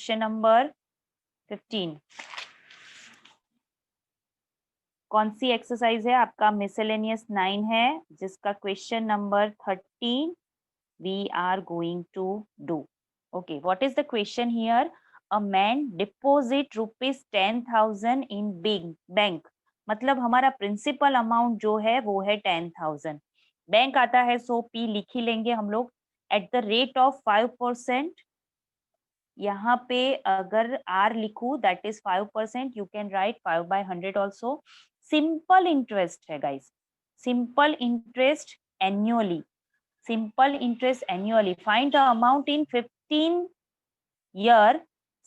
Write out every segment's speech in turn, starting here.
Question number 15। कौन सी exercise है? आपका मिसलेनियस 9 है, जिसका question number 13 we are going to do. Okay, what is the question here? A man deposit rupees 10,000 in big bank. मतलब हमारा principal amount जो है वो है 10,000। बैंक आता है, सो पी लिख ही लेंगे हम लोग, एट द रेट ऑफ 5%। यहाँ पे अगर आर लिखू that is 5%, you can write 5/100 also. Simple interest है guys, simple interest annually, simple interest annually. Find the amount in 15 year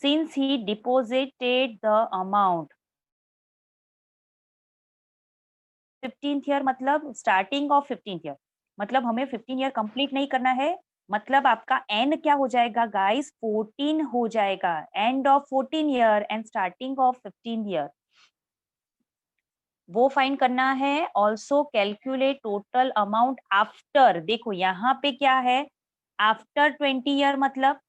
since he deposited the amount. 15th year मतलब starting of 15th year, मतलब हमें 15 year complete नहीं करना है, मतलब आपका and क्या हो जाएगा गाइस? 14 हो जाएगा, end of 14 year and starting of 15 year, वो फाइंड करना है। Also calculate total amount after, देखो यहाँ पे क्या है, आफ्टर 20 ईयर मतलब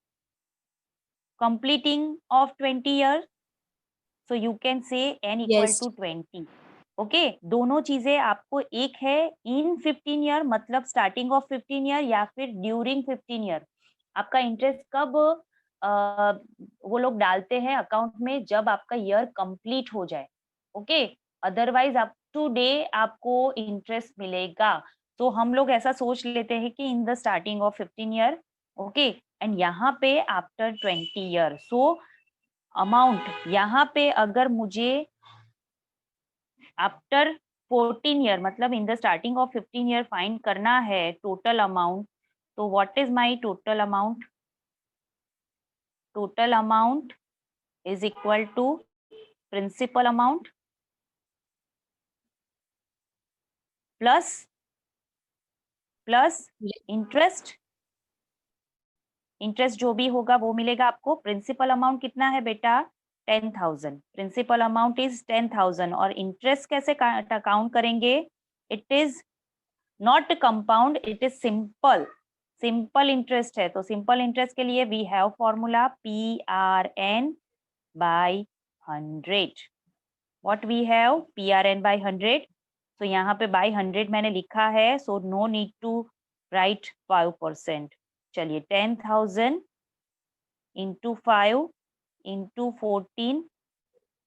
completing of 20 years, so you can say n equal Yes. to 20. Okay, दोनों चीजें आपको एक है, इन 15 ईयर मतलब स्टार्टिंग ऑफ 15 ईयर या फिर ड्यूरिंग 15 ईयर। आपका इंटरेस्ट कब वो लोग डालते हैं अकाउंट में? जब आपका ईयर कंप्लीट हो जाए। Okay, otherwise up to day आपको इंटरेस्ट मिलेगा। तो हम लोग ऐसा सोच लेते हैं कि in the starting of 15 year, okay, and यहाँ पे आफ्टर 20 ईयर। सो अमाउंट यहाँ पे अगर मुझे आफ्टर 14 ईयर मतलब in the starting of 15 year find करना है टोटल अमाउंट, तो what is my total amount? Total amount is equal to principal amount plus interest. Interest जो भी होगा वो मिलेगा आपको। प्रिंसिपल अमाउंट कितना है बेटा? 10,000। प्रिंसिपल अमाउंट इज 10,000 और इंटरेस्ट कैसे काउंट करेंगे? It is not compound, it is simple, simple interest है। तो सिंपल इंटरेस्ट के लिए we have formula PRN by 100। What we have? PRN by 100। तो यहाँ पे बाय 100 मैंने लिखा है, so no need to write 5%। चलिए 10,000 into 5 into 14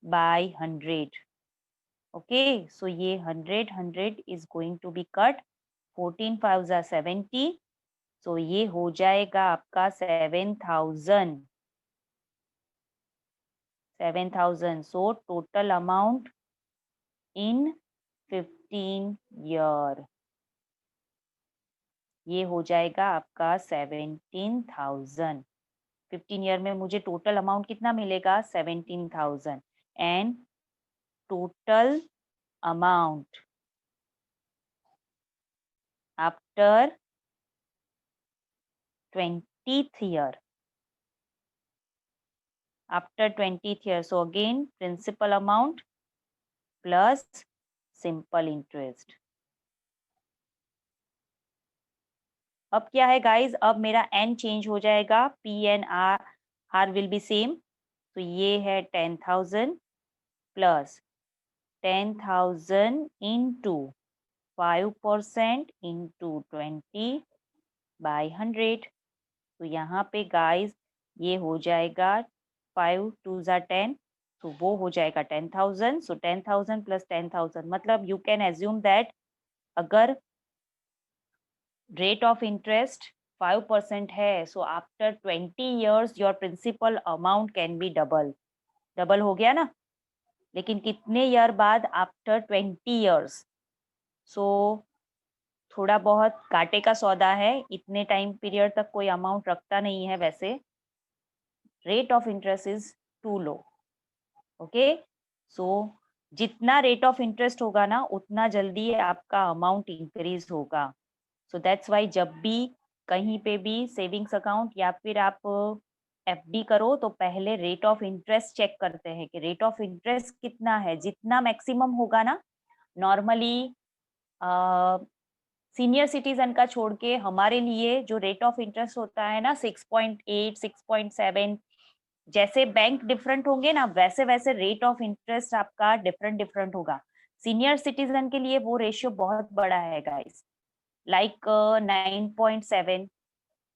by 100। Okay, so ये 100 is going to be cut, 14 5 जा 70, सो ये हो जाएगा आपका 7,000। So total amount in 15 year ये हो जाएगा आपका 17,000। 15 ईयर में मुझे टोटल अमाउंट कितना मिलेगा? 17,000। And total amount after 20th year, after 20th year, so again principal amount plus simple interest। अब क्या है गाइस? अब मेरा n चेंज हो जाएगा, PNR विल बी सेम। तो ये है 10,000 प्लस 10,000 इंटू 5% इंटू 20 बाय 100। तो यहाँ पे गाइस ये हो जाएगा 5 2 जा 10, तो वो हो जाएगा 10,000। सो 10,000 प्लस 10,000 मतलब यू कैन एज्यूम दैट अगर रेट ऑफ इंटरेस्ट 5% है, so after 20 years your principal amount can be double. Double हो गया ना? लेकिन कितने ईयर बाद? After 20 years. सो थोड़ा बहुत कांटे का सौदा है, इतने टाइम पीरियड तक कोई अमाउंट रखता नहीं है वैसे। Rate of interest is too low. Okay, so जितना रेट ऑफ इंटरेस्ट होगा ना उतना जल्दी आपका अमाउंट इंक्रीज होगा। सो दैट्स वाई जब भी कहीं पे भी सेविंग्स अकाउंट या फिर आप FD करो तो पहले रेट ऑफ इंटरेस्ट चेक करते हैं कि रेट ऑफ इंटरेस्ट कितना है। जितना मैक्सिमम होगा ना, नॉर्मली सीनियर सिटीजन का छोड़ के हमारे लिए जो रेट ऑफ इंटरेस्ट होता है ना 6.8 6.7 जैसे बैंक डिफरेंट होंगे ना, वैसे वैसे रेट ऑफ इंटरेस्ट आपका डिफरेंट डिफरेंट होगा। सीनियर सिटीजन के लिए वो रेशियो बहुत बड़ा है गाइस, लाइक 9.7।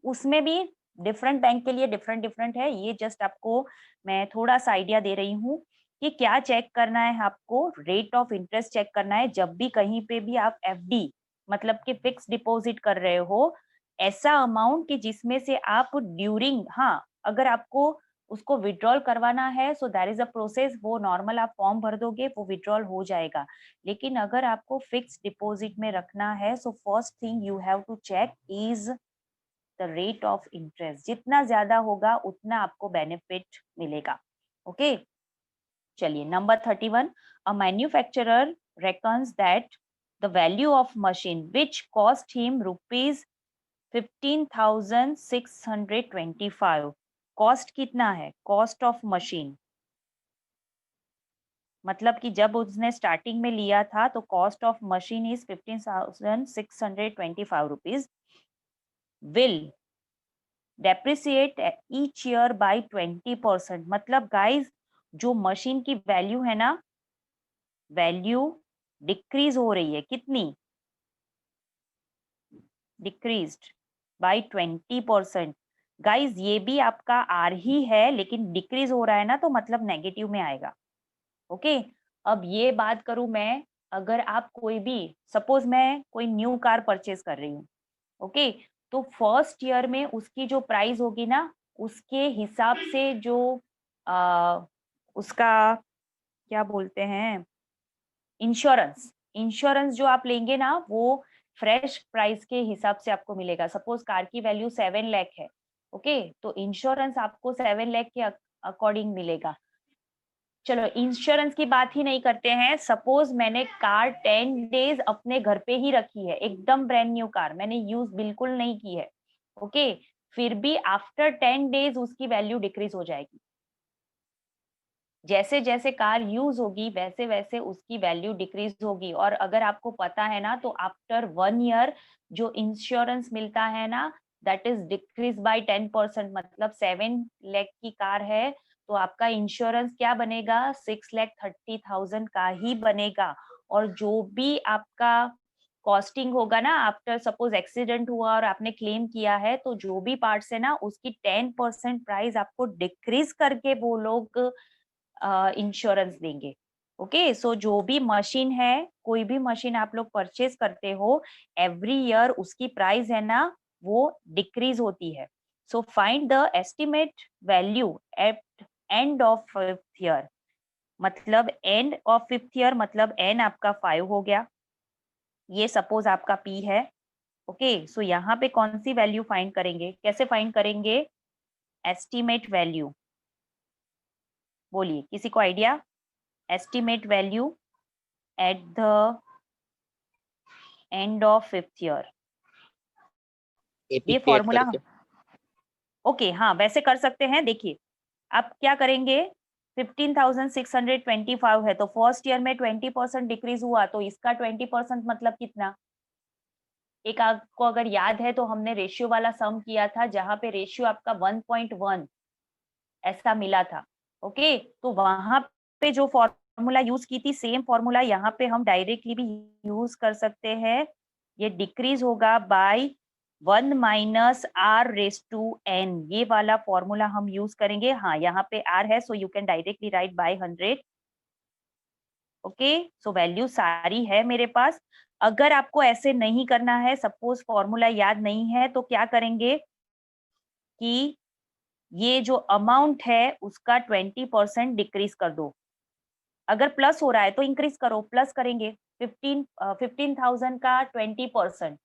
उसमें भी डिफरेंट बैंक के लिए डिफरेंट डिफरेंट है। ये जस्ट आपको मैं थोड़ा सा आइडिया दे रही हूँ कि क्या चेक करना है आपको, रेट ऑफ इंटरेस्ट चेक करना है जब भी कहीं पे भी आप एफडी मतलब कि फिक्स डिपॉजिट कर रहे हो, ऐसा अमाउंट कि जिसमें से आप ड्यूरिंग, हाँ अगर आपको उसको विड्रॉल करवाना है so that is a process, वो नॉर्मल आप फॉर्म भर दोगे वो विड्रॉल हो जाएगा। लेकिन अगर आपको फिक्स डिपॉजिट में रखना है so first thing you have to check is the rate of interest. जितना ज्यादा होगा उतना आपको बेनिफिट मिलेगा। ओके चलिए number 31, a manufacturer reckons that the value of machine which cost him rupees 15,625। Cost कितना है, कॉस्ट ऑफ मशीन मतलब कि जब उसने स्टार्टिंग में लिया था तो cost of machine is 15,625 rupees, will depreciate each year by 20%। मतलब गाइस जो मशीन की वैल्यू है ना, वैल्यू डिक्रीज हो रही है, कितनी, डिक्रीज्ड बाय 20%। गाइस ये भी आपका आर ही है लेकिन डिक्रीज हो रहा है ना, तो मतलब नेगेटिव में आएगा। ओके अब ये बात करूं मैं, अगर आप कोई भी, सपोज मैं कोई न्यू कार परचेज कर रही हूँ, ओके तो फर्स्ट ईयर में उसकी जो प्राइस होगी ना, उसके हिसाब से जो आ, उसका क्या बोलते हैं, इंश्योरेंस, इंश्योरेंस जो आप लेंगे ना वो फ्रेश प्राइस के हिसाब से आपको मिलेगा। सपोज कार की वैल्यू 7 लाख है, ओके तो इंश्योरेंस आपको 7 लाख के अकॉर्डिंग मिलेगा। चलो इंश्योरेंस की बात ही नहीं करते हैं, सपोज मैंने कार 10 डेज अपने घर पे ही रखी है, एकदम ब्रांड न्यू कार, मैंने यूज बिल्कुल नहीं की है, ओके फिर भी आफ्टर 10 डेज उसकी वैल्यू डिक्रीज हो जाएगी। जैसे जैसे कार यूज होगी वैसे वैसे उसकी वैल्यू डिक्रीज होगी। और अगर आपको पता है ना तो आफ्टर 1 ईयर जो इंश्योरेंस मिलता है ना, दैट इज डिक्रीज बाय 10%। मतलब 7 लाख की कार है तो आपका इंश्योरेंस क्या बनेगा, 6,30,000 का ही बनेगा। और जो भी आपका कॉस्टिंग होगा ना, आफ्टर सपोज एक्सीडेंट हुआ और आपने क्लेम किया है, तो जो भी पार्ट्स है ना उसकी 10% प्राइस आपको डिक्रीज करके वो लोग इंश्योरेंस देंगे। ओके सो जो भी मशीन है, कोई भी मशीन आप लोग परचेज करते हो, एवरी ईयर उसकी प्राइस है ना वो डिक्रीज होती है। So find the estimate value at end of 5th year. मतलब एंड ऑफ 5th ईयर मतलब एन आपका 5 हो गया, ये सपोज आपका पी है। ओके सो यहाँ पे कौन सी वैल्यू फाइंड करेंगे, कैसे फाइंड करेंगे, एस्टिमेट वैल्यू, बोलिए किसी को idea, estimate value at the end of 5th year. AP ये क्रिएट फॉर्मूला, करके। ओके हाँ वैसे कर सकते हैं। देखिए आप क्या करेंगे, 15,625 है तो फर्स्ट ईयर में 20% डिक्रीज हुआ तो इसका 20% मतलब कितना, एक आपको अगर याद है तो हमने रेशियो वाला सम किया था जहां पे रेशियो आपका 1.1 ऐसा मिला था। ओके तो वहां पे जो फॉर्मूला यूज की थी सेम फॉर्मूला यहाँ पे हम डायरेक्टली भी यूज कर सकते हैं। ये डिक्रीज होगा by 1 minus R raise to N, ये वाला फॉर्मूला हम यूज करेंगे। हाँ यहाँ पे आर है so you can directly write by 100। Okay so value सारी है मेरे पास। अगर आपको ऐसे नहीं करना है, सपोज फॉर्मूला याद नहीं है, तो क्या करेंगे कि ये जो अमाउंट है उसका 20% डिक्रीज कर दो। अगर प्लस हो रहा है तो इंक्रीज करो, प्लस करेंगे 15,000 का 20%।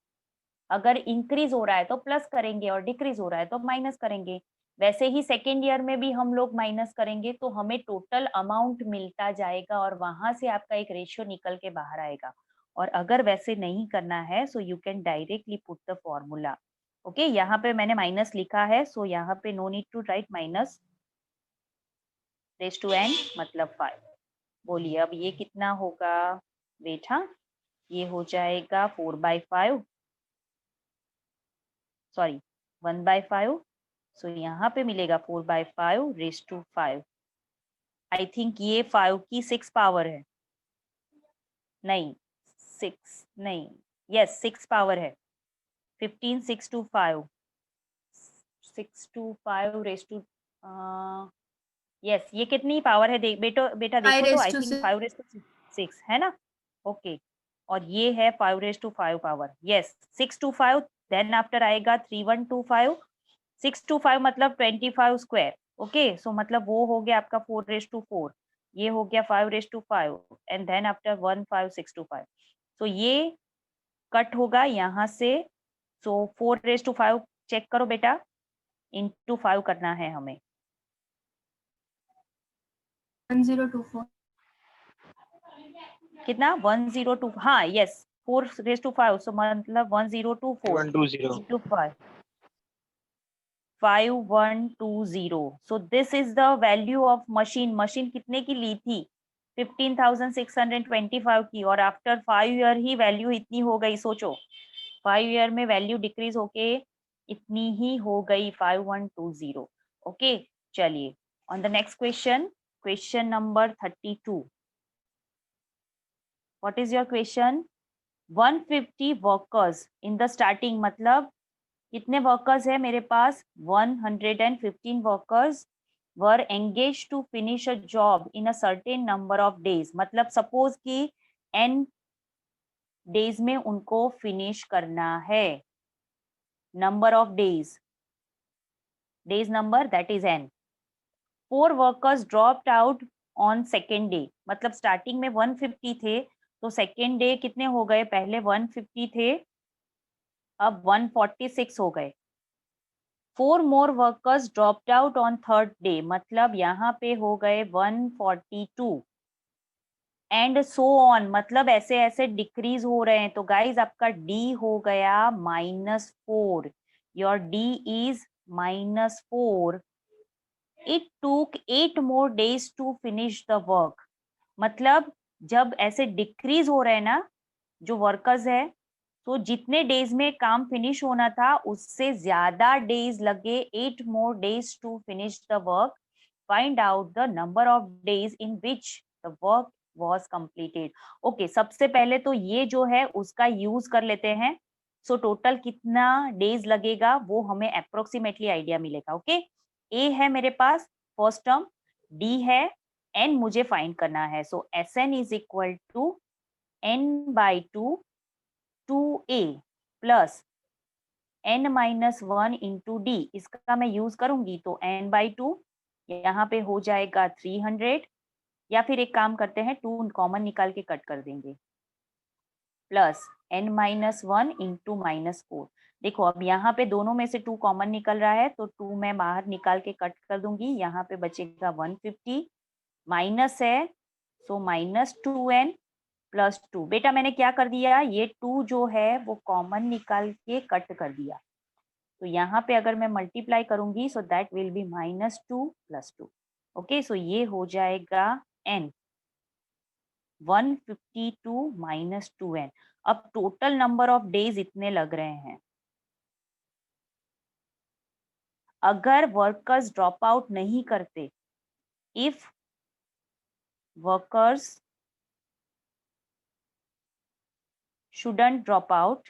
अगर इंक्रीज हो रहा है तो प्लस करेंगे और डिक्रीज हो रहा है तो माइनस करेंगे। वैसे ही सेकेंड ईयर में भी हम लोग माइनस करेंगे तो हमें टोटल अमाउंट मिलता जाएगा और वहां से आपका एक रेशियो निकल के बाहर आएगा। और अगर वैसे नहीं करना है so you can directly put the formula. Okay यहाँ पे मैंने माइनस लिखा है सो यहाँ पे no need to write minus raise to N मतलब 5। बोलिए अब ये कितना होगा, वेट हाँ, ये हो जाएगा 4/5, सॉरी 1/5 सो यहाँ पे मिलेगा 4/5 रेज टू 5। आई थिंक ये 5 की 6 पावर है, नहीं 6 नहीं, यस 6 पावर है। 15 6 to 5, 6 to 5 raise to, yes ये कितनी पावर है, देख बेटा 5 देखो तो, raised I to think 6. 5 raise to 6 है ना। ओके और ये है 5 raise to 5 power, yes 6 to 5, then after आएगा 3125, 6 to 5 मतलब 25 स्क्वायर। ओके सो मतलब वो हो गया आपका 4 रेज टू 4, ये हो गया 5 raise to 5 and then after 1 5 6 to 5। तो ये कट होगा यहाँ से। सो 4 रेज टू 5 चेक करो बेटा, इंटू 5 करना है हमें। 1024. कितना 102, हाँ यस 4 रेज टू 5, सो मतलब 1024 120. Into 5, 5120। So this is the value of machine. Machine कितने की ली थी, 15,625 की, और आफ्टर 5 ईयर ही वैल्यू इतनी हो गई। सोचो 5 ईयर में वैल्यू डिक्रीज होके इतनी ही हो गई, 5120। ओके चलिए on the next question, question number 32। What is your question? 150 workers in the starting, मतलब कितने वर्कर्स है मेरे पास, 115 workers were engage to finish a job in a certain number of days. मतलब सपोज कि n डेज में उनको finish करना है, number of days, days number that is n। 4 workers dropped out on second day, मतलब starting में 150 थे तो सेकेंड डे कितने हो गए, पहले 150 थे अब 146 हो गए। 4 more workers dropped out on third day, मतलब यहाँ पे हो गए 142 एंड सो ऑन, मतलब ऐसे ऐसे डिक्रीज हो रहे हैं। तो गाइज आपका डी हो गया -4, your D is -4। It took 8 more days to finish the work, मतलब जब ऐसे डिक्रीज हो रहे हैं ना जो वर्कर्स है, तो जितने डेज में काम फिनिश होना था उससे ज्यादा डेज लगे, 8 more days to finish the work. Find out the number of days in which the work was completed. Okay सबसे पहले तो ये जो है उसका यूज कर लेते हैं। सो टोटल कितना डेज लगेगा वो हमें अप्रोक्सीमेटली आइडिया मिलेगा। ओके ए है मेरे पास फर्स्ट टर्म, डी है, एन मुझे फाइंड करना है। So S N is equal to n/2 2a plus n-1 into D. इसका मैं यूज करूंगी तो n/2 यहाँ पे हो जाएगा 300, या फिर एक काम करते हैं 2 कॉमन निकाल के कट कर देंगे, प्लस n-1 इंटू -4। देखो अब यहाँ पे दोनों में से 2 कॉमन निकल रहा है तो 2 मैं बाहर निकाल के कट कर दूंगी, यहाँ पे बचेगा 150, माइनस है सो -2n +2। बेटा मैंने क्या कर दिया, ये 2 जो है वो कॉमन निकाल के कट कर दिया, तो यहाँ पे अगर मैं मल्टीप्लाई करूंगी सो that will B -2 + 2। Okay so ये हो जाएगा n 152 - 2n। अब टोटल नंबर ऑफ डेज इतने लग रहे हैं। अगर वर्कर्स ड्रॉप आउट नहीं करते, if workers shouldn't drop out,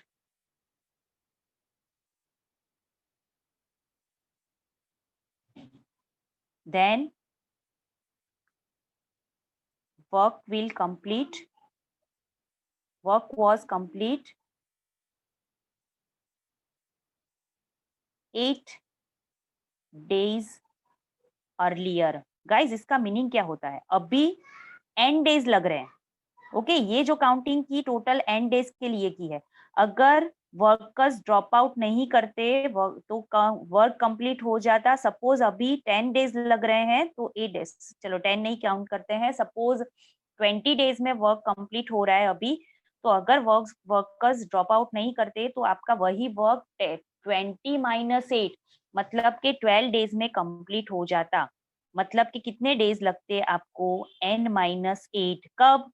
then work was complete 8 days earlier। Guys इसका मीनिंग क्या होता है, अभी n डेज लग रहे हैं। ओके ये जो काउंटिंग की टोटल n डेज के लिए की है। अगर वर्कर्स ड्रॉप आउट नहीं करते तो वर्क कंप्लीट हो जाता। सपोज अभी 10 डेज लग रहे हैं तो 8 डेज, चलो 10 नहीं काउंट करते हैं, सपोज 20 डेज में वर्क कंप्लीट हो रहा है अभी, तो अगर वर्कर्स ड्रॉप आउट नहीं करते तो आपका वही वर्क 20 - 8 मतलब के 12 डेज में कंप्लीट हो जाता। मतलब कि कितने डेज लगते आपको, n-8। कब,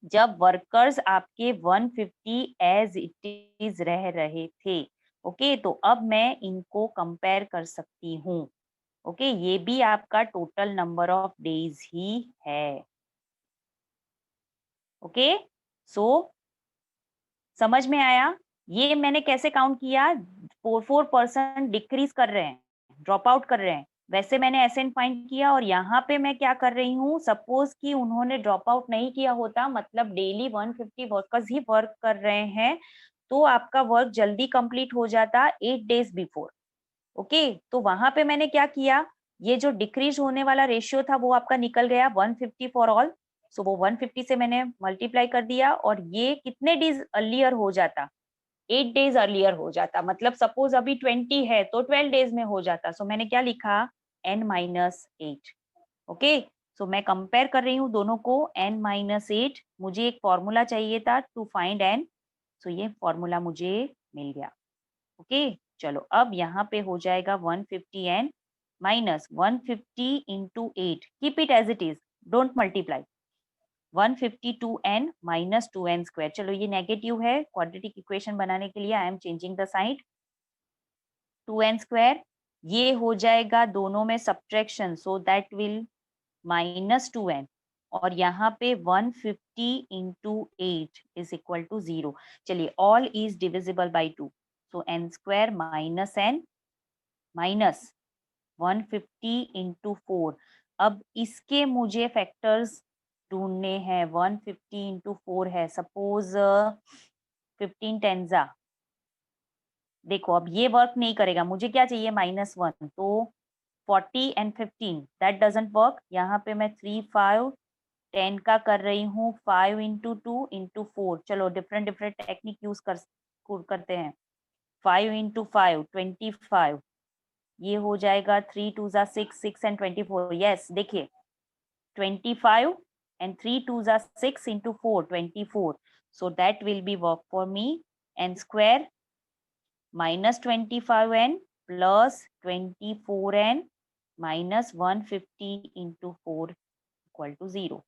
जब वर्कर्स आपके 150 एज इट इज रह रहे थे। ओके, तो अब मैं इनको कंपेयर कर सकती हूँ। ओके, ये भी आपका टोटल नंबर ऑफ डेज ही है। ओके, सो समझ में आया? ये मैंने कैसे काउंट किया, 4% डिक्रीज कर रहे हैं, ड्रॉप आउट कर रहे हैं, वैसे मैंने एसएन फाइंड किया। और यहाँ पे मैं क्या कर रही हूँ, सपोज कि उन्होंने ड्रॉप आउट नहीं किया होता, मतलब डेली 150 वर्कर्स ही वर्क कर रहे हैं, तो आपका वर्क जल्दी कंप्लीट हो जाता 8 डेज बिफोर। ओके, तो वहां पे मैंने क्या किया, ये जो डिक्रीज होने वाला रेशियो था वो आपका निकल गया 150 फॉर ऑल। सो वो 150 से मैंने मल्टीप्लाई कर दिया, और ये कितने डेज अर्लियर हो जाता, 8 डेज अर्लियर हो जाता। मतलब सपोज अभी 20 है तो 12 डेज में हो जाता। सो मैंने क्या लिखा, n-8। ओके, सो मैं कंपेयर कर रही हूँ दोनों को, n-8। मुझे एक फॉर्मूला चाहिए था टू फाइंड n, सो ये फॉर्मूला मुझे मिल गया। ओके, चलो अब यहाँ पे हो जाएगा 150n minus 150 into 8, keep it as it is, don't multiply. 152n minus 2n square, चलो ये नेगेटिव है, क्वाड्रेटिक इक्वेशन बनाने के लिए I am changing the side. 2n square, ये हो जाएगा दोनों में subtraction, so that will minus 2n, और यहाँ पे 150 इंटू 8 इज इक्वल टू 0। चलिए, all is divisible by 2, so n square minus n minus 150 into 4। अब इसके मुझे फैक्टर्स ढूंढने हैं। 150 इंटू 4 है, सपोज 15 टेंजा, देखो अब ये वर्क नहीं करेगा, मुझे क्या चाहिए, -1, तो 40 एंड 15 दैट डजंट वर्क। यहाँ पे मैं 3 5 10 का कर रही हूँ, 5 इंटू 2 इंटू 4, चलो डिफरेंट डिफरेंट टेक्निक यूज करते हैं। 5 इंटू 5 25, ये हो जाएगा 3 2 जा 6, 6 एंड 24, यस देखिए 25 and 3 2 are 6 into 4, 24. So that will be work for me. N square minus 25n plus 24n minus 150 into 4 equal to 0.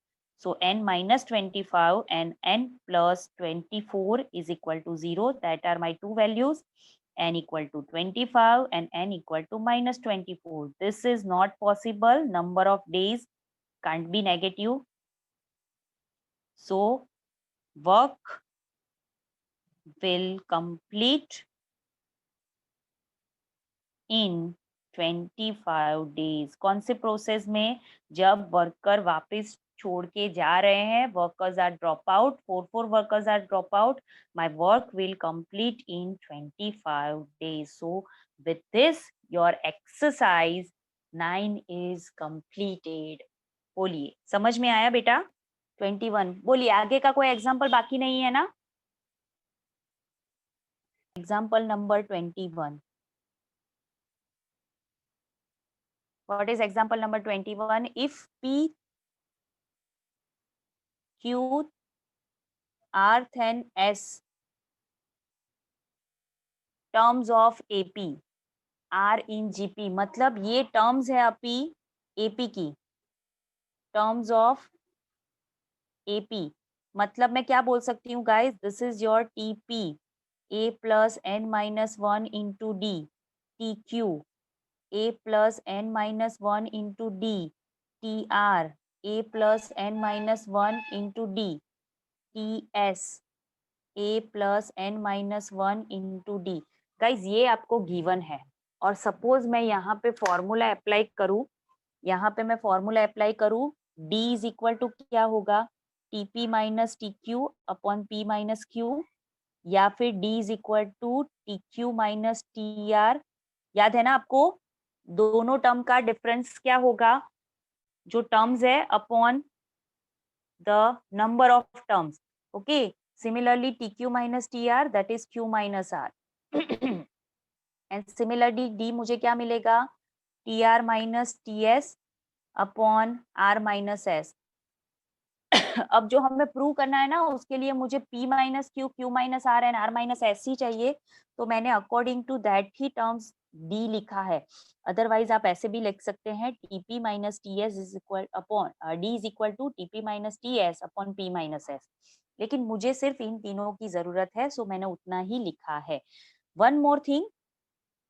So n minus 25 and n plus 24 is equal to 0. That are my two values. N equal to 25 and n equal to minus 24. This is not possible. Number of days can't be negative. So work will complete in 25 days. कौन से process में, जब worker वापस छोड़ के जा रहे हैं, workers are drop out, 4 workers are drop out, my work will complete in 25 days. So with this your exercise 9 is completed. बोलिए, समझ में आया बेटा? 21, बोलिए आगे का कोई एग्जाम्पल बाकी नहीं है ना? Example number 21. What is example number 21? If P, Q, R, then S terms of AP are in GP, मतलब ये terms है अभी AP की, terms of AP, मतलब मैं क्या बोल सकती हूँ guys, this is your TP, A plus N minus 1 into D, TQ, A plus N minus 1 into D, TR, A plus N minus 1 into D, TS, A plus N minus 1 into D। Guys ये आपको given है, और suppose मैं यहाँ पे formula apply करूँ, यहाँ पे मैं फॉर्मूला अप्लाई करूँ, D इज इक्वल टू क्या होगा, TP minus TQ upon P minus Q, या फिर D is equal to TQ minus TR। याद है ना आपको, दोनों टर्म का डिफरेंस क्या होगा, जो टर्म्स है upon the number of terms. Okay, similarly TQ minus TR that is Q minus R and similarly D मुझे क्या मिलेगा, TR minus TS upon R minus S। अब जो हमें प्रूव करना है ना, उसके लिए मुझे P minus Q, Q minus R and R minus S ही चाहिए, तो मैंने अकॉर्डिंग टू दैट ही टर्म्स D लिखा है। अदरवाइज आप ऐसे भी लिख सकते हैं TP minus TS is equal upon D is equal to TP minus TS upon P minus S, लेकिन मुझे सिर्फ इन तीनों की जरूरत है, सो मैंने उतना ही लिखा है। वन मोर थिंग,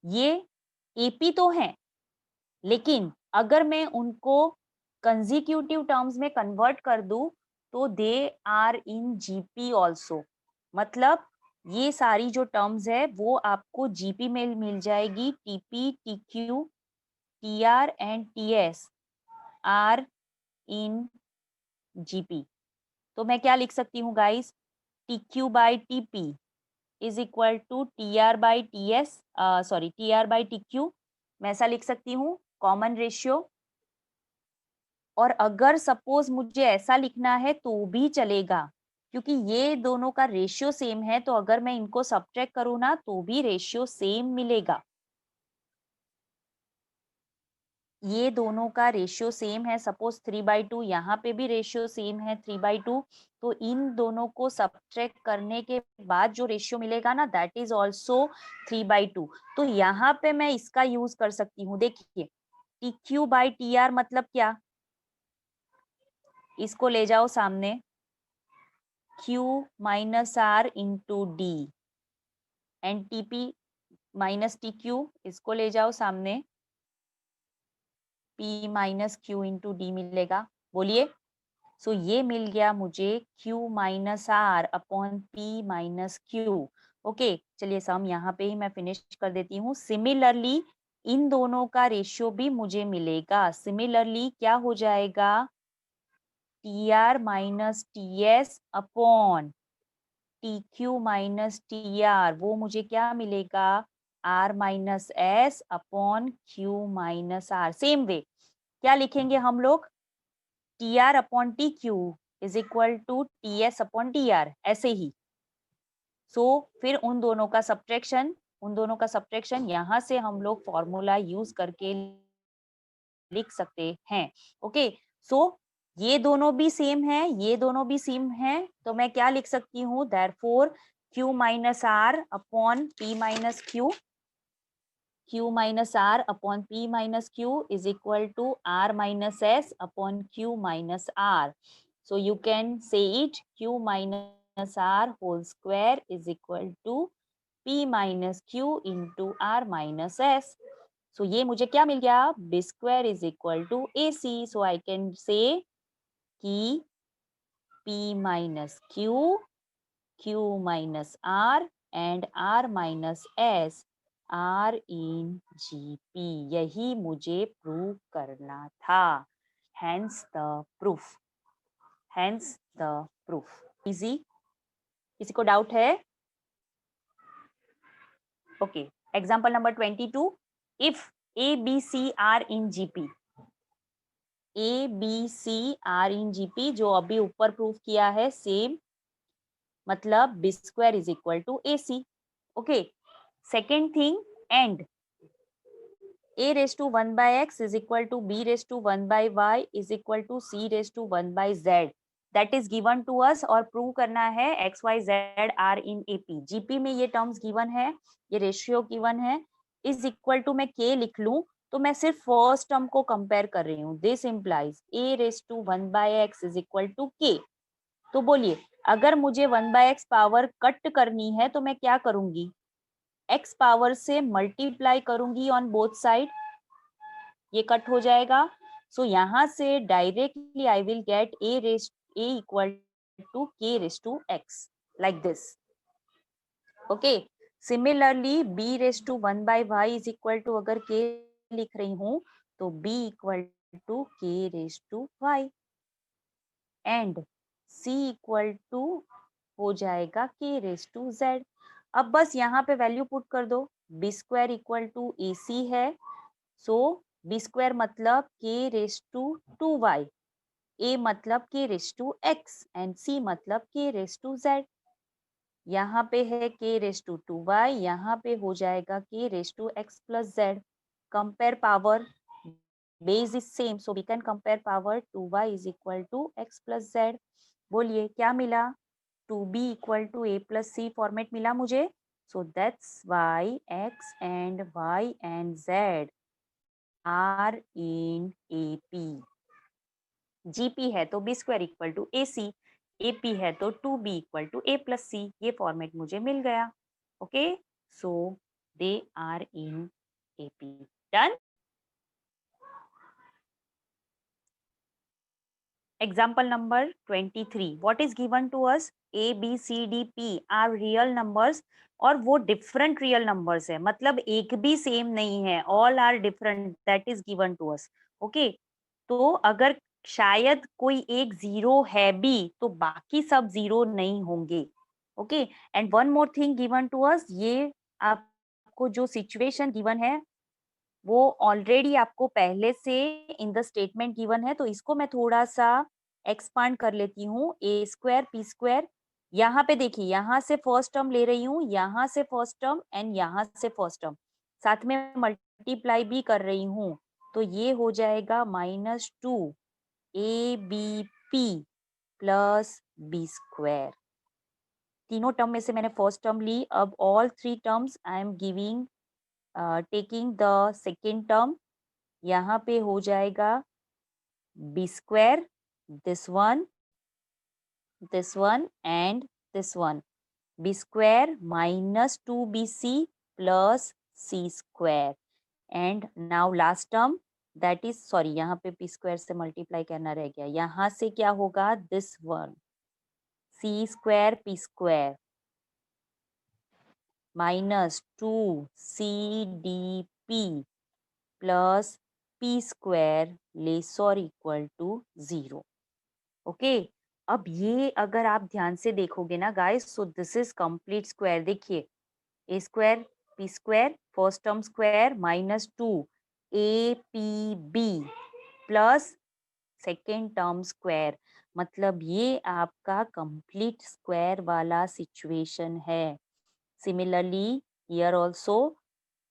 ये एपी तो है, लेकिन अगर मैं उनको कंजिक्यूटिव टर्म्स में कन्वर्ट कर दूं तो they are in GP also. मतलब ये सारी जो टर्म्स है वो आपको जीपी में मिल जाएगी। TP, TQ, TR and TS are in GP. तो मैं क्या लिख सकती हूँ guys? TQ by TP is equal to TR by TS, sorry TR by TQ, मैं ऐसा लिख सकती हूँ कॉमन रेशियो। और अगर सपोज मुझे ऐसा लिखना है तो भी चलेगा, क्योंकि ये दोनों का रेशियो सेम है, तो अगर मैं इनको सब्ट्रैक्ट करूँ ना तो भी रेशियो सेम मिलेगा। ये दोनों का रेशियो सेम है। सपोज 3/2, यहाँ पे भी रेशियो सेम है 3/2, तो इन दोनों को सब्ट्रैक्ट करने के बाद जो रेशियो मिलेगा ना दैट इज ऑल्सो 3/2। तो यहाँ पे मैं इसका यूज कर सकती हूँ। देखिए T Q by T R मतलब क्या, इसको ले जाओ सामने, Q minus R into D and TP minus T Q, इसको ले जाओ सामने, P minus Q into D मिलेगा। बोलिए। सो ये मिल गया मुझे Q minus R upon P minus Q. Okay, चलिए सम यहाँ पे ही मैं फिनिश कर देती हूँ। सिमिलरली इन दोनों का रेशियो भी मुझे मिलेगा। सिमिलरली क्या हो जाएगा? T R minus T S upon T Q minus T R, वो मुझे क्या मिलेगा? R minus S upon Q minus R. Same way क्या लिखेंगे हम लोग? T R upon T Q is equal to T S upon T R, ऐसे ही। सो फिर उन दोनों का सब्ट्रैक्शन यहाँ से हम लोग फॉर्मूला यूज करके लिख सकते हैं। ओके, सो ये दोनों भी सेम है, ये दोनों भी सेम है, तो मैं क्या लिख सकती हूँ? Therefore Q minus R upon P minus Q, Q minus R upon P minus Q is equal to R minus S upon Q minus R. So you can say it, Q minus R whole square is equal to P minus Q into R minus S. So ये मुझे क्या मिल गया? B square is equal to AC. So I can say कि P minus Q, Q minus R and R minus S are in GP. यही मुझे prove करना था। Hence the proof. Hence the proof. Easy? किसी को doubt है? Okay, example number 22, if A B C are in GP, A B C are in GP जो अभी ऊपर प्रूफ किया है सेम, मतलब B square is equal to A C. Okay, second thing, and a raised to 1 by x is equal to b raised to 1 by y is equal to c raised to 1 by z, that is given to us। और prove करना है x y z r in AP। GP में ये terms given है, ये ratio given है। Is equal to मैं k लिख लूं तो मैं सिर्फ फर्स्ट टर्म को कंपेयर कर रही हूँ। This implies a raised to 1 by x is equal to k। तो बोलिए, अगर मुझे 1 by x पावर कट करनी है तो मैं क्या करूंगी? x पावर से मल्टीप्लाई करूंगी ऑन बोथ साइड, ये कट हो जाएगा। सो यहाँ से directly I will get a equal to k raise to x, like this. Okay, similarly b raise to 1 by y is equal to, अगर k लिख रही हूँ तो b equal to k raise to y and c equal to हो जाएगा k raise to z। अब बस यहाँ पे वैल्यू पुट कर दो। b square equal to A C है, सो b स्क्वायर मतलब k raise to 2y, a मतलब k raise to x and c मतलब k रेज टू z। यहाँ पे है k रेज टू 2y, यहाँ पे हो जाएगा k raise to x plus z। Compare power, base is same, so we can compare power 2y is equal to x plus z। बोलिए क्या मिला? 2b equal to a plus c format मिला मुझे। So that's y, x and y and z are in AP। GP है तो b square equal to AC, AP है तो 2b equal to a plus c। ये format मुझे मिल गया। Okay, So they are in AP. Done. Example number 23. What is given to us? A, B, C, D, P are real numbers और वो different real numbers है, मतलब एक भी same नहीं है, all are different, that is given to us. Okay, तो अगर शायद कोई एक जीरो है भी तो बाकी सब जीरो नहीं होंगे. Okay, and one more thing given to us, ये आपको जो सिचुएशन गिवन है वो ऑलरेडी आपको पहले से इन द स्टेटमेंट गिवन है, तो इसको मैं थोड़ा सा एक्सपांड कर लेती हूँ. ए स्क्वायर पी स्क्वायर, यहाँ पे देखिए, यहाँ से फर्स्ट टर्म ले रही हूँ, यहाँ से फर्स्ट टर्म एंड यहाँ से फर्स्ट टर्म, साथ में मल्टीप्लाई भी कर रही हूँ, तो ये हो जाएगा -2 A B P plus B square. तीनों टर्म में से मैंने फर्स्ट टर्म ली. अब all three terms I am giving taking the second term. यहाँ पे हो जाएगा B square, this one and this one, B square -2bc plus C square. And now last term, that is, sorry, यहाँ पे P square से multiply करना रह गया, यहाँ से क्या होगा, this one C square P square -2cdp plus P square less और इक्वल टू 0. ओके, अब ये अगर आप ध्यान से देखोगे ना guys, so this is complete square. देखिए, A square P square first term square -2 A P B plus second term square, मतलब ये आपका कंप्लीट स्क्वायर वाला सिचुएशन है. Similarly here also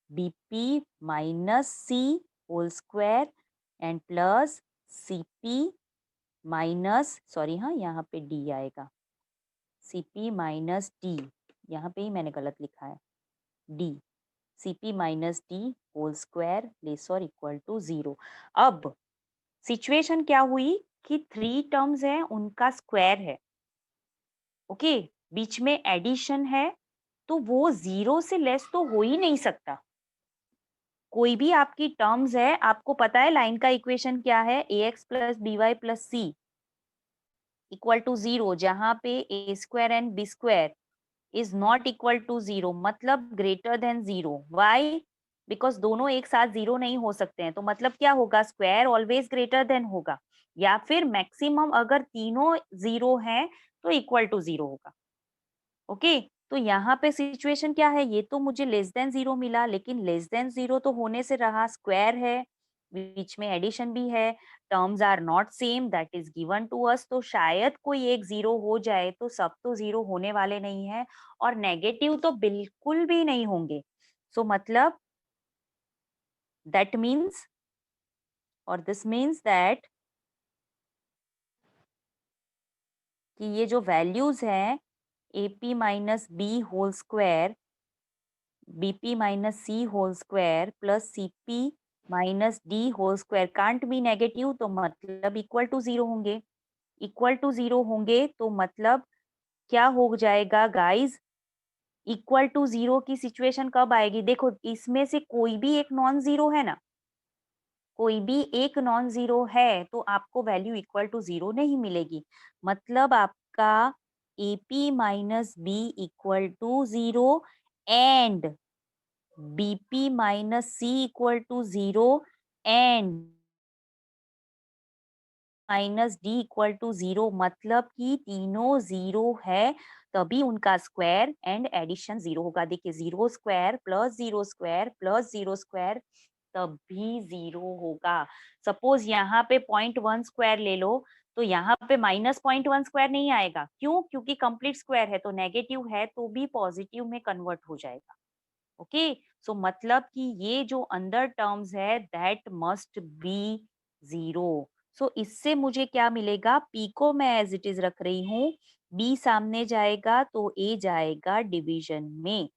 bp minus c whole square and plus cp minus, sorry, हाँ यहाँ पे d आएगा, cp minus d, यहाँ पे ही मैंने गलत लिखा है, d cp minus d whole square less और इक्वल टू 0. अब सिचुएशन क्या हुई कि थ्री टर्म्स हैं, उनका स्क्वायर है. ओके, बीच में एडिशन है, तो वो 0 से लेस तो हो ही नहीं सकता. कोई भी आपकी टर्म्स है, आपको पता है लाइन का इक्वेशन क्या है, ax plus B Y plus C equal to 0, जहां पे A square and B square is not equal to 0, मतलब ग्रेटर देन 0. वाई? बिकॉज दोनों एक साथ 0 नहीं हो सकते हैं, तो मतलब क्या होगा, स्क्वायर ऑलवेज ग्रेटर देन होगा, या फिर मैक्सिमम अगर तीनों 0 हैं तो इक्वल टू 0 होगा. ओके, तो यहाँ पे सिचुएशन क्या है, ये तो मुझे लेस देन 0 मिला, लेकिन लेस देन 0 तो होने से रहा, स्क्वायर है, बीच में एडिशन भी है, terms are not same, that is given to us, तो शायद कोई एक 0 हो जाए, तो सब तो 0 होने वाले नहीं है, और नेगेटिव तो बिल्कुल भी नहीं होंगे. सो मतलब दैट मीन्स, और दिस मीन्स दैट कि ये जो वैल्यूज हैं AP minus B whole square, BP minus C whole square plus CP minus D whole square can't be negative, तो मतलब इक्वल टू 0 होंगे. इक्वल टू 0 होंगे तो मतलब क्या हो जाएगा गाइस, इक्वल टू 0 की सिचुएशन कब आएगी, देखो इसमें से कोई भी एक नॉन जीरो है ना, कोई भी एक नॉन जीरो है, तो आपको वैल्यू इक्वल टू 0 नहीं मिलेगी, मतलब आपका AP minus B equal to 0 and BP minus C equal to 0 and minus D equal to 0, मतलब कि तीनों 0 है, तभी उनका स्क्वायर एंड एडिशन 0 होगा. देखिए, 0 square plus 0 square plus 0 square तभी 0 होगा. सपोज यहाँ पे 0.1 स्क्वायर ले लो, तो यहाँ पे -0.1 स्क्वायर नहीं आएगा. क्यों? क्योंकि कंप्लीट स्क्वायर है, तो नेगेटिव है तो भी पॉजिटिव में कन्वर्ट हो जाएगा. ओके, सो मतलब कि ये जो अंदर टर्म्स है दैट मस्ट बी 0. सो इससे मुझे क्या मिलेगा, पी को मैं एज इट इज रख रही हूँ, बी सामने जाएगा तो ए जाएगा डिवीजन में,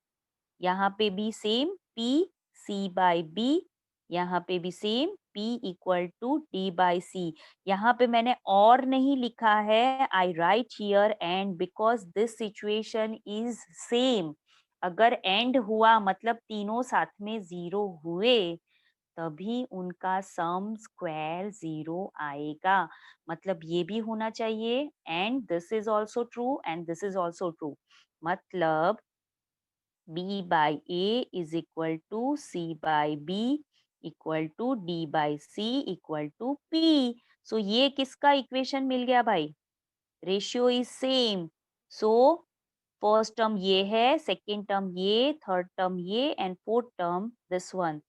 यहाँ पे भी same P C by B, यहाँ पे भी same P equal to D by C. यहाँ पे मैंने और नहीं लिखा है, I write here and, because this situation is same. अगर एंड हुआ मतलब तीनों साथ में 0 हुए तभी उनका सम स्क्वायर 0 आएगा। मतलब ये भी होना चाहिए and this is also true and this is also true. मतलब b by a is equal to c by b equal to d by c equal to p. So ये किसका इक्वेशन मिल गया भाई? Ratio is same. So first term ये है, second term ये, third term ये and fourth term this one.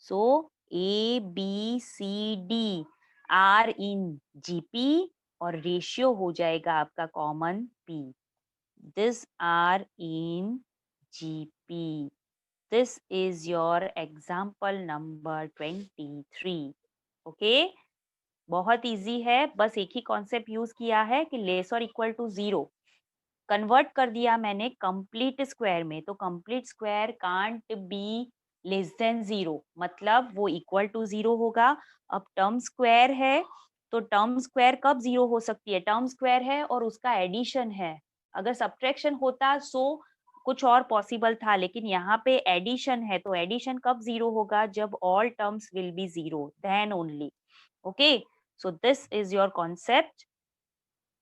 So A B C D are in GP और रेशियो हो जाएगा आपका common P. This are in GP. This is your example number 23. Okay? बहुत easy है, बस एक ही कॉन्सेप्ट यूज किया है कि लेस और इक्वल टू 0 कन्वर्ट कर दिया मैंने कंप्लीट स्क्वायर में। तो complete square can't be less than 0, मतलब वो इक्वल टू 0 होगा। अब टर्म स्क्वायर है तो टर्म स्क्वायर कब 0 हो सकती है? टर्म स्क्वायर है और उसका एडिशन है। अगर सब्ट्रैक्शन होता सो कुछ और पॉसिबल था, लेकिन यहाँ पे एडिशन है तो एडिशन कब 0 होगा? जब all terms will be 0, then only. Okay, so this is your concept.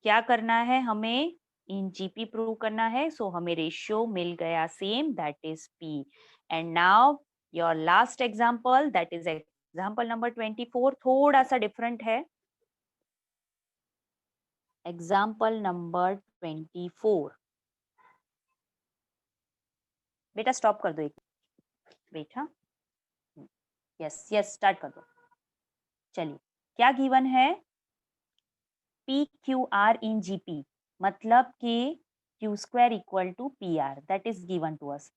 क्या करना है हमें? इन जीपी प्रूव करना है। सो हमें रेशियो मिल गया same, that is P. And now your last example, that is example number 24। थोड़ा सा डिफरेंट है। Example number 24। बेटा स्टॉप कर दो एक बेटा। यस यस, स्टार्ट कर दो। चलिए, क्या गिवन है? P Q R in GP, मतलब कि Q square equal to P R, that is given to us.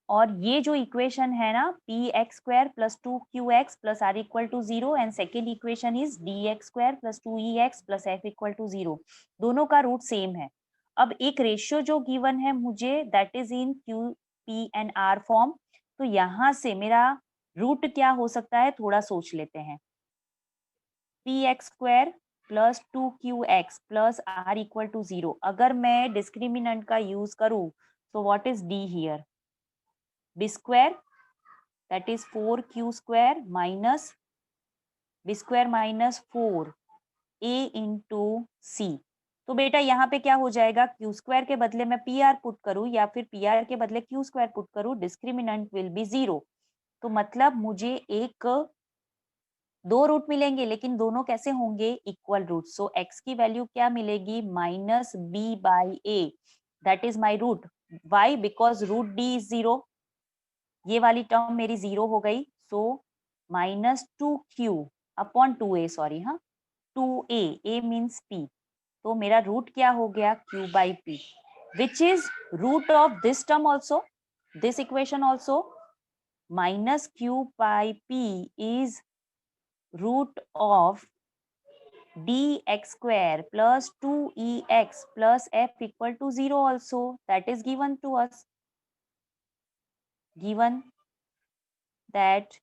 और ये जो इक्वेशन है ना, P X square plus 2qx plus R equal to 0 and second equation is D X square plus 2ex plus F equal to 0, दोनों का root same है। अब एक रेशियो जो गिवन है मुझे, that is in Q P and R form. तो यहां से मेरा रूट क्या हो सकता है, थोड़ा सोच लेते हैं। P X square plus 2qx plus R equal to 0, अगर मैं डिस्क्रिमिनेंट का यूज करूं तो what is D here? b square, that is 4q square minus b square minus 4a into c। तो बेटा यहाँ पे क्या हो जाएगा? q स्क्वायर के बदले मैं pr पुट करूं या फिर pr के बदले q स्क्वायर पुट करूं, डिस्क्रिमिनेंट विल बी 0। तो मतलब मुझे दो रूट मिलेंगे, लेकिन दोनों कैसे होंगे? Equal root. सो x की वैल्यू क्या मिलेगी? Minus b by A, that is my root. Why? Because root d is 0, ये वाली टर्म मेरी 0 हो गई। So minus 2q upon 2a, sorry हाँ, 2a, a मीन्स p। तो मेरा रूट क्या हो गया? q by p, which is root of this term also, this equation also. Minus q by p is root of dx square plus 2ex plus f equal to 0 also, that is given to us, given that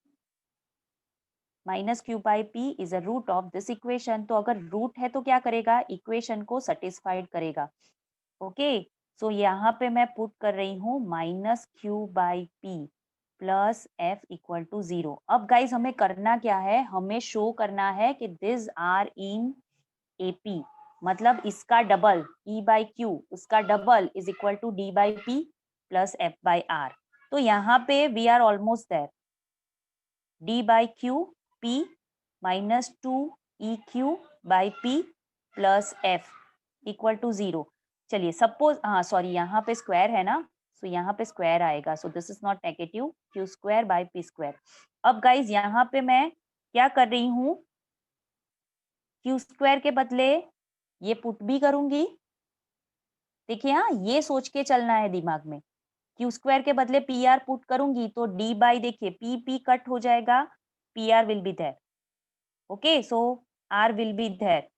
minus Q by P is a root of this equation. तो अगर root है तो क्या करेगा? Equation को satisfied करेगा। Okay, so यहाँ पे मैं पुट कर रही हूँ minus Q by P plus F equal to 0। अब गाइज हमें करना क्या है? हमें शो करना है कि दिस आर इन एपी, मतलब इसका डबल ई बाई क्यू, उसका double is equal to D by P plus F by R. तो यहाँ पे we are almost there. D by Q P minus 2eq by P plus F equal to 0। चलिए suppose, हाँ sorry, यहाँ पे square है ना, सो यहाँ पे स्क्वायर आएगा। सो this is not negative, Q square by P square. अब गाइज यहाँ पे मैं क्या कर रही हूँ? क्यू स्क्वायर के बदले ये पुट भी करूंगी। देखिए हाँ, ये सोच के चलना है दिमाग में। क्यू स्क्वायर के बदले पी आर पुट करूंगी तो डी बाई, देखिए पी पी कट हो जाएगा, P R will be there. Okay, so R will be there.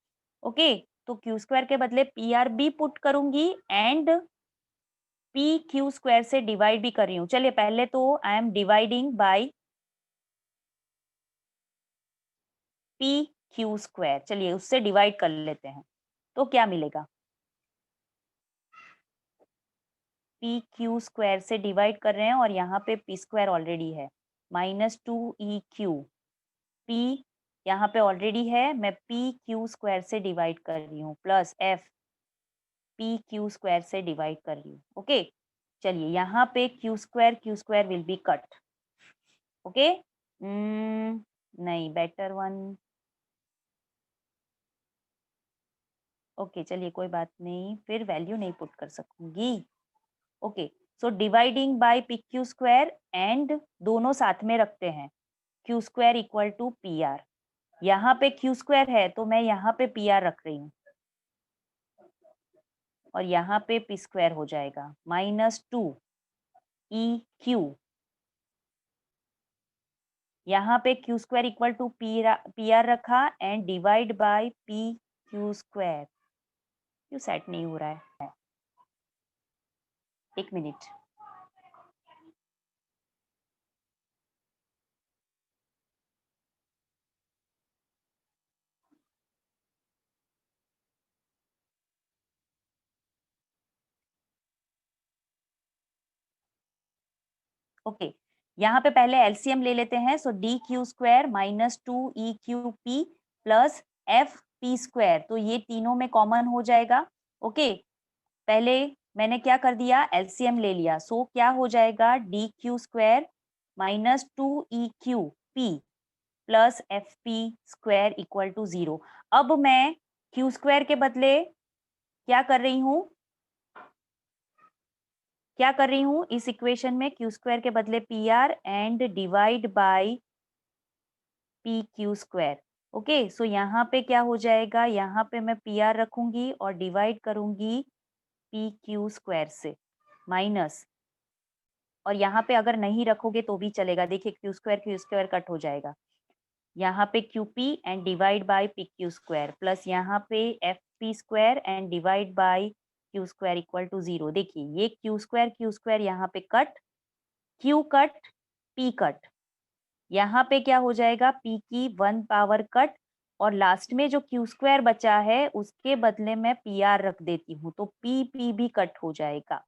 Okay, तो क्यू स्क्वायर के बदले पी आर बी पुट करूंगी एंड पी क्यू स्क्वायर से डिवाइड भी कर रही हूँ। चलिए पहले तो I am dividing by P Q square, चलिए उससे डिवाइड कर लेते हैं। तो क्या मिलेगा? पी क्यू स्क्वायर से डिवाइड कर रहे हैं और यहाँ पे पी स्क्वायर ऑलरेडी है, -2e⁻, पी यहाँ पे ऑलरेडी है, मैं पी क्यू स्क्वायर से डिवाइड कर रही हूँ, plus F P Q square से डिवाइड कर रही हूँ। ओके, चलिए यहाँ पे Q square will be cut. Okay, नहीं, बेटर वन। ओके, चलिए कोई बात नहीं, फिर वैल्यू नहीं पुट कर सकूंगी। Okay, so dividing by P Q square and दोनों साथ में रखते हैं, Q square equal to P R. यहाँ पे क्यू स्क्वायर है तो मैं यहाँ पे पी आर रख रही हूँ और यहाँ पे पी स्क्वायर हो जाएगा -2e⁻। यहाँ पे Q square equal to P R रखा and divide by P Q square. क्यों सेट नहीं हो रहा है? एक मिनट। ओके, यहाँ पे पहले एलसीएम ले लेते हैं। So D Q square -2e⁻p plus F P square, तो ये तीनों में कॉमन हो जाएगा। ओके, पहले मैंने क्या कर दिया, एलसीएम ले लिया। सो क्या हो जाएगा, D Q square -2e⁻p plus F P square equal to 0। अब मैं क्यू स्क्वायर के बदले क्या कर रही हूँ, इस इक्वेशन में क्यू स्क्वायर के बदले P R and divide by P Q square. Okay, so यहाँ पे क्या हो जाएगा, यहाँ पे मैं पी आर रखूंगी और डिवाइड करूंगी पी क्यू स्क्वायर से, माइनस, और यहाँ पे अगर नहीं रखोगे तो भी चलेगा। देखिए क्यू स्क्वायर कट हो जाएगा, यहाँ पे Q P and divide by P Q square, plus यहाँ पे F P square and divide by Q square equal to 0। देखिए ये क्यू स्क्वायर यहाँ पे cut, Q cut, P cut, यहाँ पे क्या हो जाएगा, पी की 1 पावर कट, और लास्ट में जो क्यू स्क्वायर बचा है उसके बदले में पी आर रख देती हूँ, तो पी भी कट हो जाएगा।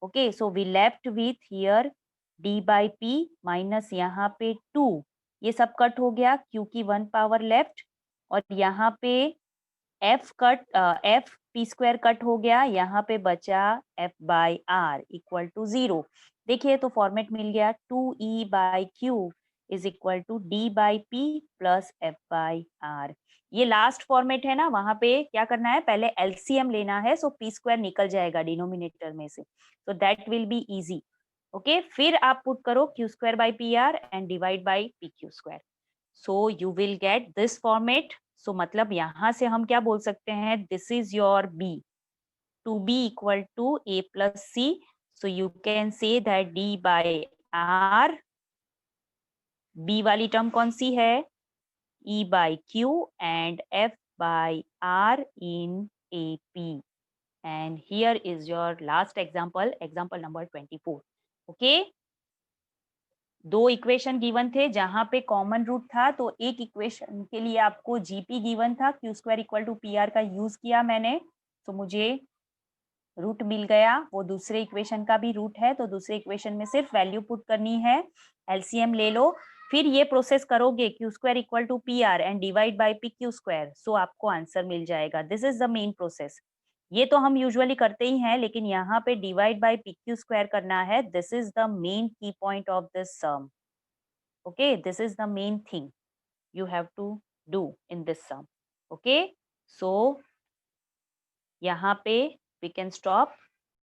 Okay, so we left with here D by P minus यहाँ पे 2, ये सब कट हो गया, क्यू की 1 पावर लेफ्ट, और यहाँ पे एफ पी स्क्वायर कट हो गया, यहाँ पे बचा F by R equal to 0। देखिए तो फॉर्मेट मिल गया, 2e/q is equal to D by P plus F by R. ये लास्ट फॉर्मेट है ना, वहां पे क्या करना है, पहले एलसीएम लेना है, सो पी स्क्वायर निकल जाएगा डिनोमिनेटर में से, तो that will be easy. Okay, फिर आप पुट करो Q square by P R and divide by P Q square, so you will get this format. So मतलब यहाँ से हम क्या बोल सकते हैं, this is your B, two B equal to A plus C, so you can say that D by R, B वाली term कौन सी है, E by Q and F by R in AP. And here is your last example, example number 24. Okay? दो equation given थे जहां पे common root था, तो एक इक्वेशन के लिए आपको जीपी गिवन था, Q square equal to P R का यूज किया मैंने, तो मुझे रूट मिल गया, वो दूसरे इक्वेशन का भी रूट है, तो दूसरे इक्वेशन में सिर्फ वैल्यू पुट करनी है, एलसीएम ले लो, फिर ये प्रोसेस करोगे Q square equal to P R and divide by P Q square, so आपको आंसर मिल जाएगा। This is the main process. ये तो हम यूजुअली करते ही हैं, लेकिन यहाँ पे divide by P Q square करना है, this is the main key point of this sum. Okay, this is the main thing you have to do in this sum. Okay, so यहाँ पे we can stop.